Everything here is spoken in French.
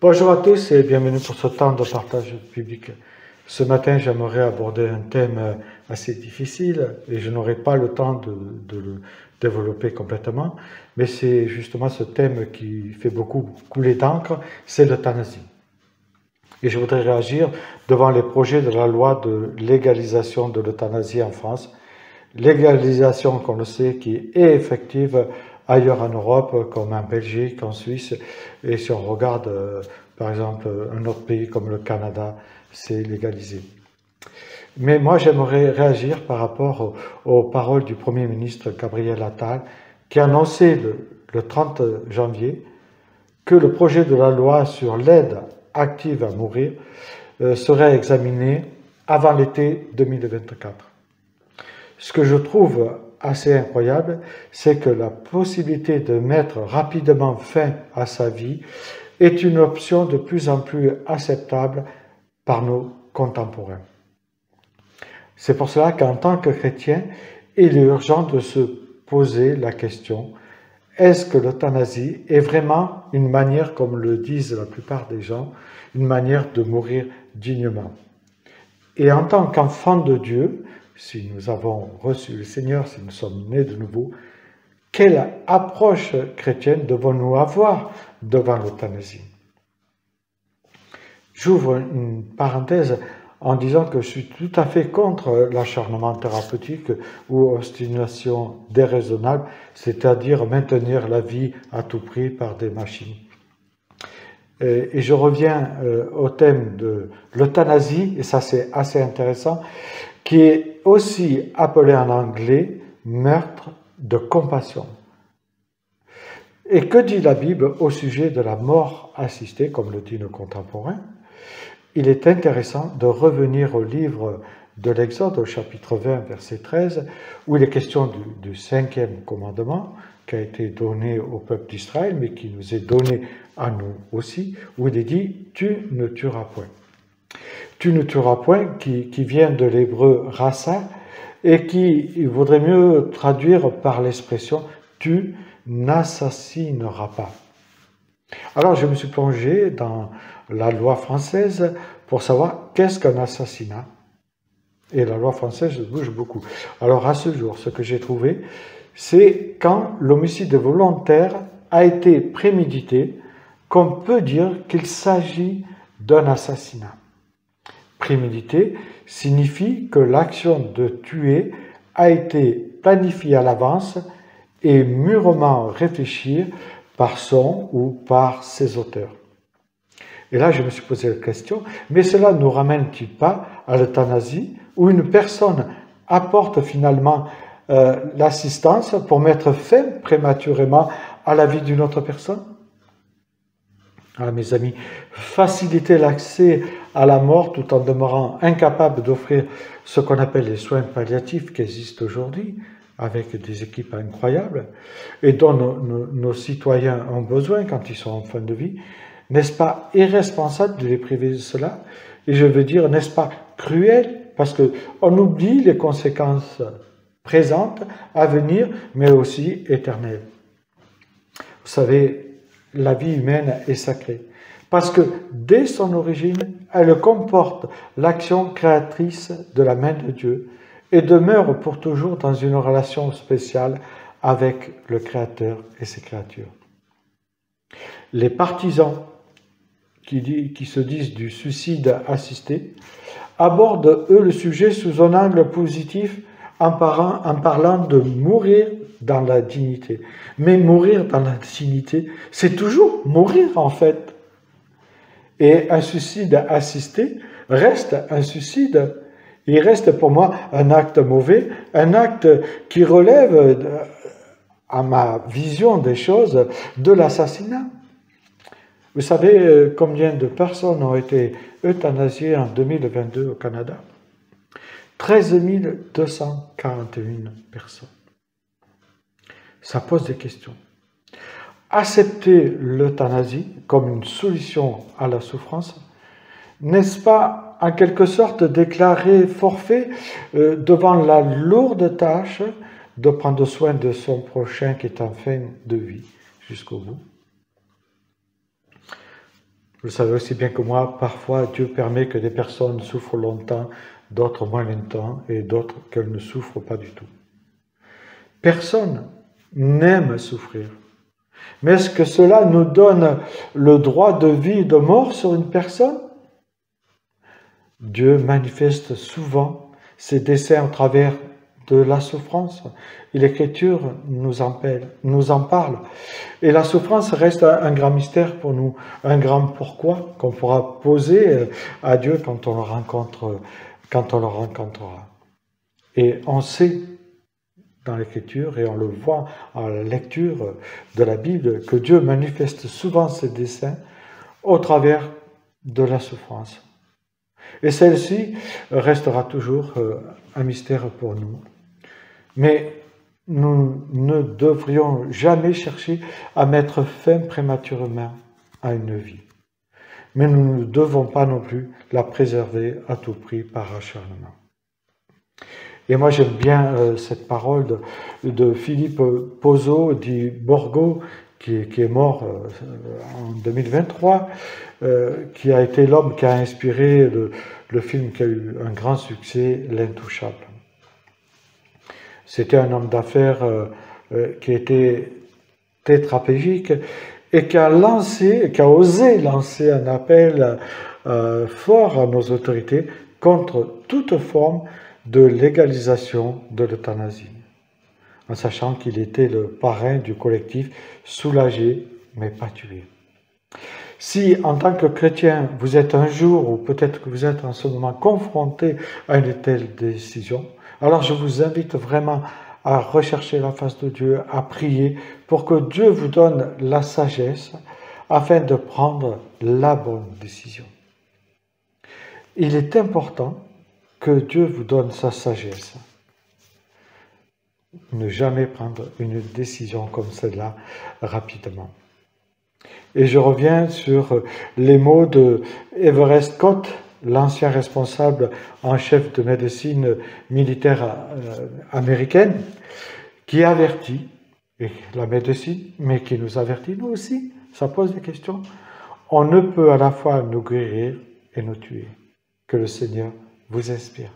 Bonjour à tous et bienvenue pour ce temps de partage biblique. Ce matin, j'aimerais aborder un thème assez difficile et je n'aurai pas le temps de le développer complètement, mais c'est justement ce thème qui fait beaucoup couler d'encre, c'est l'euthanasie. Et je voudrais réagir devant les projets de la loi de légalisation de l'euthanasie en France. Légalisation, qu'on le sait, qui est effective ailleurs en Europe, comme en Belgique, en Suisse, et si on regarde, par exemple, un autre pays comme le Canada, c'est légalisé. Mais moi, j'aimerais réagir par rapport aux paroles du Premier ministre Gabriel Attal, qui a annoncé le 30 janvier que le projet de la loi sur l'aide active à mourir serait examiné avant l'été 2024. Ce que je trouve assez incroyable, c'est que la possibilité de mettre rapidement fin à sa vie est une option de plus en plus acceptable par nos contemporains. C'est pour cela qu'en tant que chrétien, il est urgent de se poser la question: est-ce que l'euthanasie est vraiment une manière, comme le disent la plupart des gens, une manière de mourir dignement? Et en tant qu'enfants de Dieu, si nous avons reçu le Seigneur, si nous sommes nés de nouveau, quelle approche chrétienne devons-nous avoir devant l'euthanasie? J'ouvre une parenthèse en disant que je suis tout à fait contre l'acharnement thérapeutique ou obstination déraisonnable, c'est-à-dire maintenir la vie à tout prix par des machines. Et je reviens au thème de l'euthanasie, et ça c'est assez intéressant, qui est aussi appelé en anglais meurtre de compassion. Et que dit la Bible au sujet de la mort assistée, comme le dit nos contemporains? Il est intéressant de revenir au livre de l'Exode, au chapitre 20, verset 13, où il est question du 5e commandement qui a été donné au peuple d'Israël, mais qui nous est donné à nous aussi, où il est dit « Tu ne tueras point ». « Tu ne tueras point » qui vient de l'hébreu « rasa » et qui vaudrait mieux traduire par l'expression « Tu n'assassineras pas ». Alors je me suis plongé dans la loi française pour savoir qu'est-ce qu'un assassinat. Et la loi française bouge beaucoup. Alors à ce jour, ce que j'ai trouvé, c'est quand l'homicide volontaire a été prémédité, qu'on peut dire qu'il s'agit d'un assassinat. Prémédité signifie que l'action de tuer a été planifiée à l'avance et mûrement réfléchie par son ou par ses auteurs. Et là, je me suis posé la question, mais cela ne nous ramène-t-il pas à l'euthanasie, où une personne apporte finalement l'assistance pour mettre fin prématurément à la vie d'une autre personne? Alors, mes amis, faciliter l'accès à la mort tout en demeurant incapable d'offrir ce qu'on appelle les soins palliatifs qui existent aujourd'hui, avec des équipes incroyables, et dont nos citoyens ont besoin quand ils sont en fin de vie, n'est-ce pas irresponsable de les priver de cela? Et je veux dire, n'est-ce pas cruel? Parce qu'on oublie les conséquences présentes, à venir, mais aussi éternelles. Vous savez, la vie humaine est sacrée, parce que dès son origine, elle comporte l'action créatrice de la main de Dieu et demeure pour toujours dans une relation spéciale avec le Créateur et ses créatures. Les partisans qui se disent du suicide assisté abordent, eux, le sujet sous un angle positif en parlant de mourir dans la dignité. Mais mourir dans la dignité, c'est toujours mourir en fait. Et un suicide assisté reste un suicide. Il reste pour moi un acte mauvais, un acte qui relève, à ma vision des choses, de l'assassinat. Vous savez combien de personnes ont été euthanasiées en 2022 au Canada? 13 241 personnes. Ça pose des questions. Accepter l'euthanasie comme une solution à la souffrance, n'est-ce pas en quelque sorte déclarer forfait devant la lourde tâche de prendre soin de son prochain qui est en fin de vie jusqu'au bout? Vous le savez aussi bien que moi, parfois Dieu permet que des personnes souffrent longtemps, d'autres moins longtemps, et d'autres qu'elles ne souffrent pas du tout. Personne n'aime souffrir. Mais est-ce que cela nous donne le droit de vie et de mort sur une personne? Dieu manifeste souvent ses desseins au travers de la souffrance. Et l'Écriture nous en parle. Et la souffrance reste un grand mystère pour nous, un grand pourquoi qu'on pourra poser à Dieu quand on le rencontrera. Et on sait dans l'Écriture, et on le voit à la lecture de la Bible, que Dieu manifeste souvent ses desseins au travers de la souffrance. Et celle-ci restera toujours un mystère pour nous. Mais nous ne devrions jamais chercher à mettre fin prématurément à une vie. Mais nous ne devons pas non plus la préserver à tout prix par acharnement. Et moi j'aime bien cette parole de Philippe Pozzo dit Borgo, qui est mort en 2023, qui a été l'homme qui a inspiré le film qui a eu un grand succès, L'Intouchable. C'était un homme d'affaires qui était tétraplégique et qui a osé lancer un appel fort à nos autorités contre toute forme de légalisation de l'euthanasie, en sachant qu'il était le parrain du collectif Soulager mais pas tuer. Si, en tant que chrétien, vous êtes un jour, ou peut-être que vous êtes en ce moment confronté à une telle décision, alors je vous invite vraiment à rechercher la face de Dieu, à prier pour que Dieu vous donne la sagesse afin de prendre la bonne décision. Il est important que Dieu vous donne sa sagesse. Ne jamais prendre une décision comme celle-là rapidement. Et je reviens sur les mots de Everett Scott, l'ancien responsable en chef de médecine militaire américaine, qui avertit, et la médecine, mais qui nous avertit nous aussi, ça pose des questions. On ne peut à la fois nous guérir et nous tuer. Que le Seigneur vous inspire.